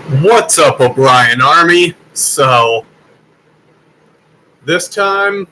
What's up, O'Brien Army? So, this time,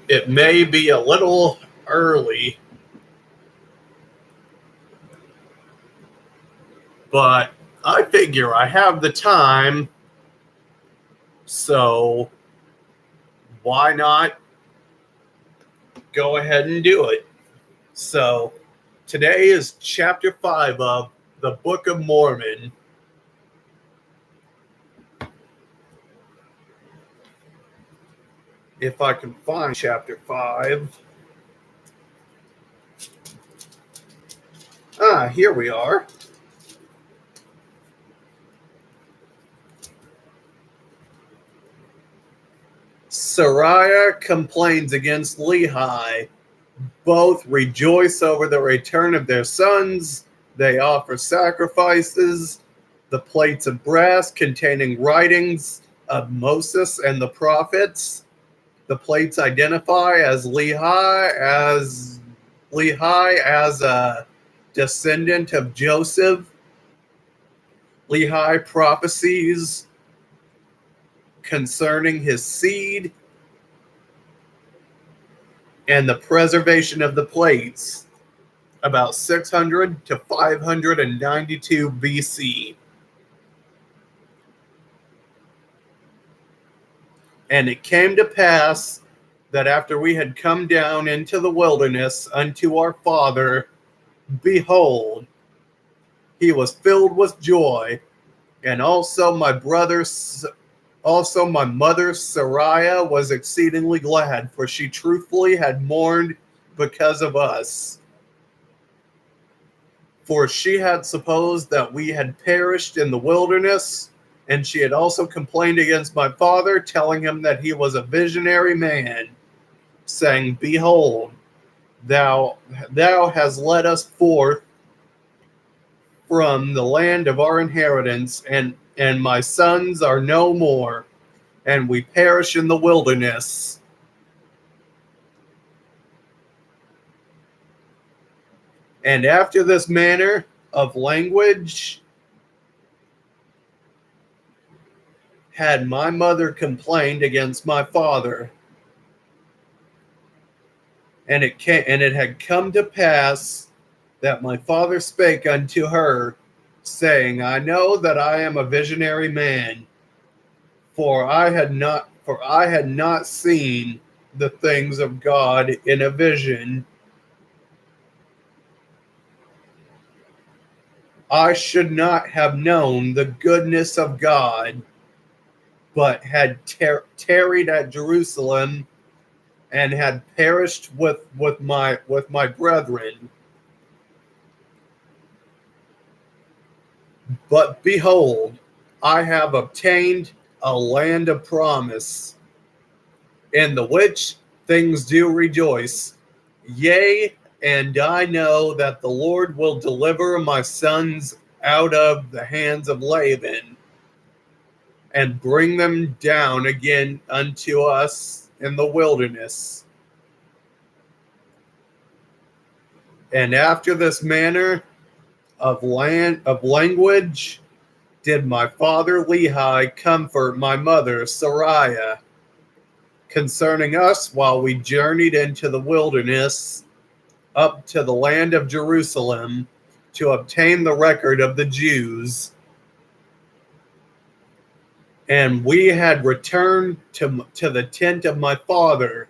it may be a little early, but I figure I have the time, so why not go ahead and do it? So, today is chapter 5 of the Book of Mormon. If I can find chapter 5. Here we are. Sariah complains against Lehi. Both rejoice over the return of their sons. They offer sacrifices. The plates of brass containing writings of Moses and the prophets. The plates identify as Lehi as a descendant of Joseph. Lehi prophecies concerning his seed and the preservation of the plates about 600 to 592 BC. And it came to pass that after we had come down into the wilderness unto our father, behold, he was filled with joy, and also my mother Sariah was exceedingly glad, for she truthfully had mourned because of us. For she had supposed that we had perished in the wilderness, and she had also complained against my father, telling him that he was a visionary man, saying, behold, thou hast led us forth from the land of our inheritance, and my sons are no more, and we perish in the wilderness. And after this manner of language had my mother complained against my father. And it had come to pass that my father spake unto her, saying, I know that I am a visionary man, for I had not seen the things of God in a vision. I should not have known the goodness of God, but had tarried at Jerusalem, and had perished with my brethren. But behold, I have obtained a land of promise, in the which things do rejoice. Yea, and I know that the Lord will deliver my sons out of the hands of Laban, and bring them down again unto us in the wilderness. And after this manner of language did my father Lehi comfort my mother Sariah concerning us while we journeyed into the wilderness up to the land of Jerusalem to obtain the record of the Jews. And we had returned to the tent of my father.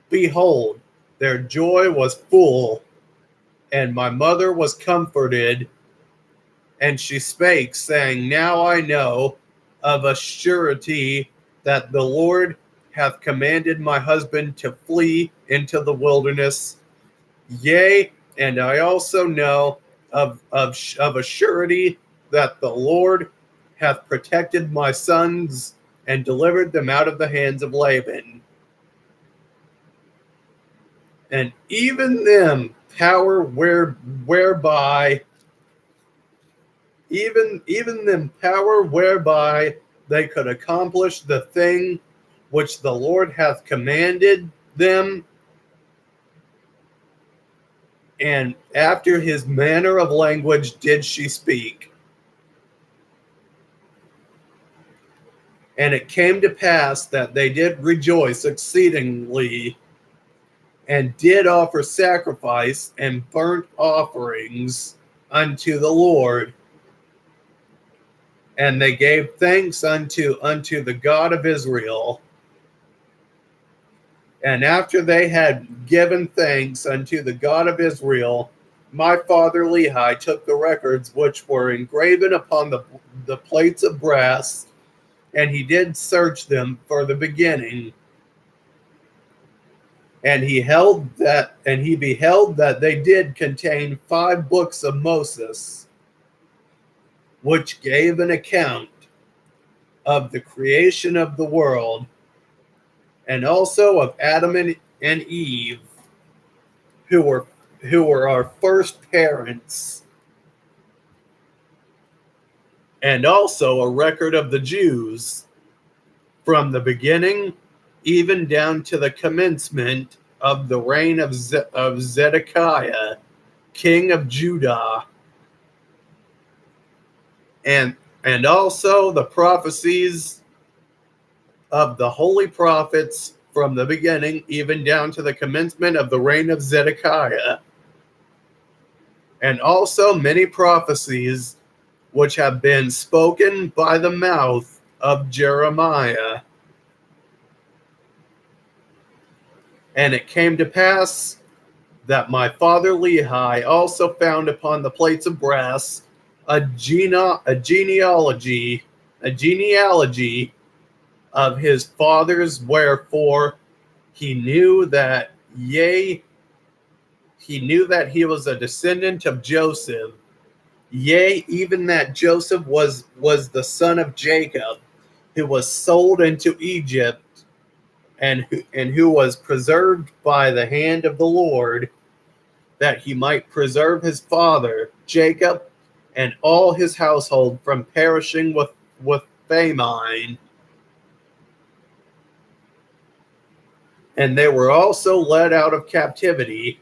Behold, their joy was full, and my mother was comforted. And she spake, saying, now I know of a surety that the Lord hath commanded my husband to flee into the wilderness. Yea, and I also know of a surety that the Lord hath protected my sons and delivered them out of the hands of Laban. And even them power whereby they could accomplish the thing which the Lord hath commanded them, And after his manner of language did she speak. And it came to pass that they did rejoice exceedingly, and did offer sacrifice and burnt offerings unto the Lord. And they gave thanks unto the God of Israel. And after they had given thanks unto the God of Israel, my father Lehi took the records which were engraven upon the plates of brass, and he did search them for the beginning. And he beheld that they did contain 5 books of Moses, which gave an account of the creation of the world, and also of Adam and Eve, who were our first parents, and also a record of the Jews from the beginning even down to the commencement of the reign of Zedekiah, king of Judah, and also the prophecies of the holy prophets from the beginning even down to the commencement of the reign of Zedekiah, and also many prophecies which have been spoken by the mouth of Jeremiah. And it came to pass that my father Lehi also found upon the plates of brass a genealogy of his fathers, wherefore he knew that he was a descendant of Joseph, yea, even that Joseph was the son of Jacob, who was sold into Egypt, and who was preserved by the hand of the Lord, that he might preserve his father Jacob and all his household from perishing with famine. And they were also led out of captivity,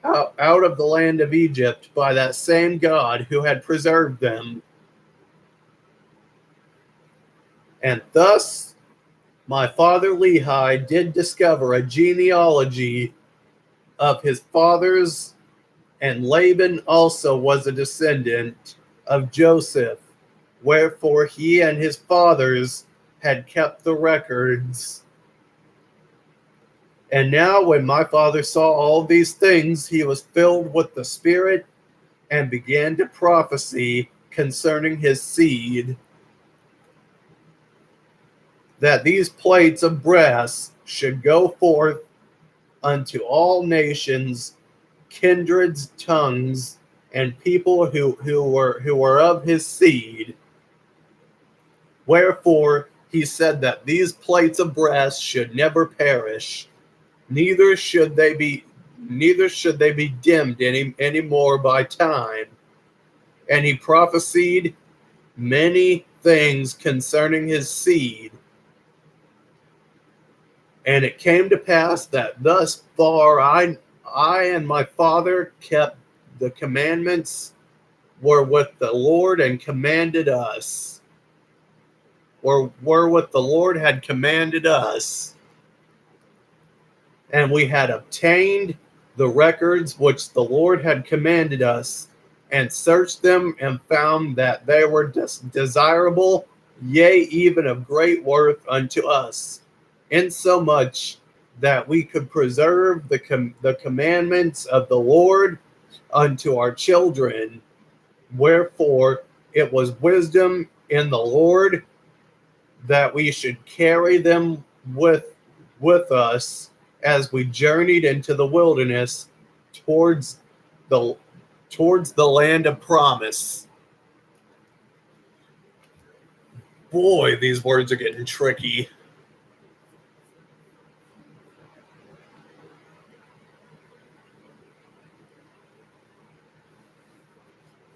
out of the land of Egypt, by that same God who had preserved them. And thus my father Lehi did discover a genealogy of his fathers, and Laban also was a descendant of Joseph, wherefore he and his fathers had kept the records. And now when my father saw all these things, he was filled with the Spirit, and began to prophesy concerning his seed, that these plates of brass should go forth unto all nations, kindreds, tongues, and people who were of his seed. Wherefore he said that these plates of brass should never perish, neither should they be dimmed any more by time. And he prophesied many things concerning his seed. And it came to pass that thus far I and my father kept the commandments wherewith the Lord and commanded us, or wherewith the Lord had commanded us. And we had obtained the records which the Lord had commanded us, and searched them, and found that they were desirable, yea, even of great worth unto us, insomuch that we could preserve the commandments of the Lord unto our children. Wherefore it was wisdom in the Lord that we should carry them with us as we journeyed into the wilderness towards the land of promise. Boy, these words are getting tricky.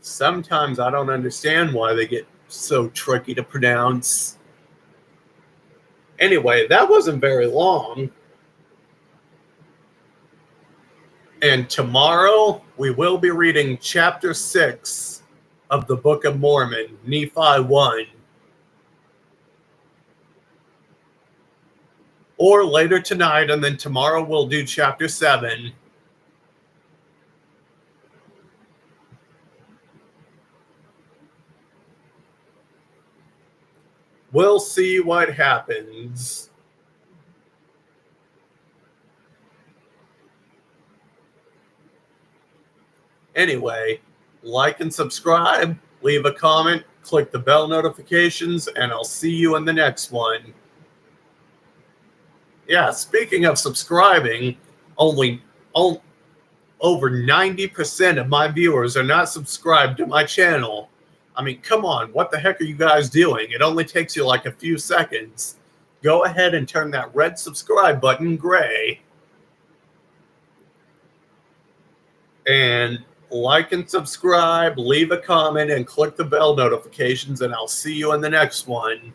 Sometimes I don't understand why they get so tricky to pronounce. Anyway, that wasn't very long. And tomorrow we will be reading chapter 6 of the Book of Mormon, Nephi 1. Or later tonight, and then tomorrow we'll do chapter 7. We'll see what happens. Anyway, like and subscribe, leave a comment, click the bell notifications, and I'll see you in the next one. Yeah, speaking of subscribing, over 90% of my viewers are not subscribed to my channel. I mean, come on, what the heck are you guys doing? It only takes you like a few seconds. Go ahead and turn that red subscribe button gray. And like and subscribe, leave a comment, and click the bell notifications, and I'll see you in the next one.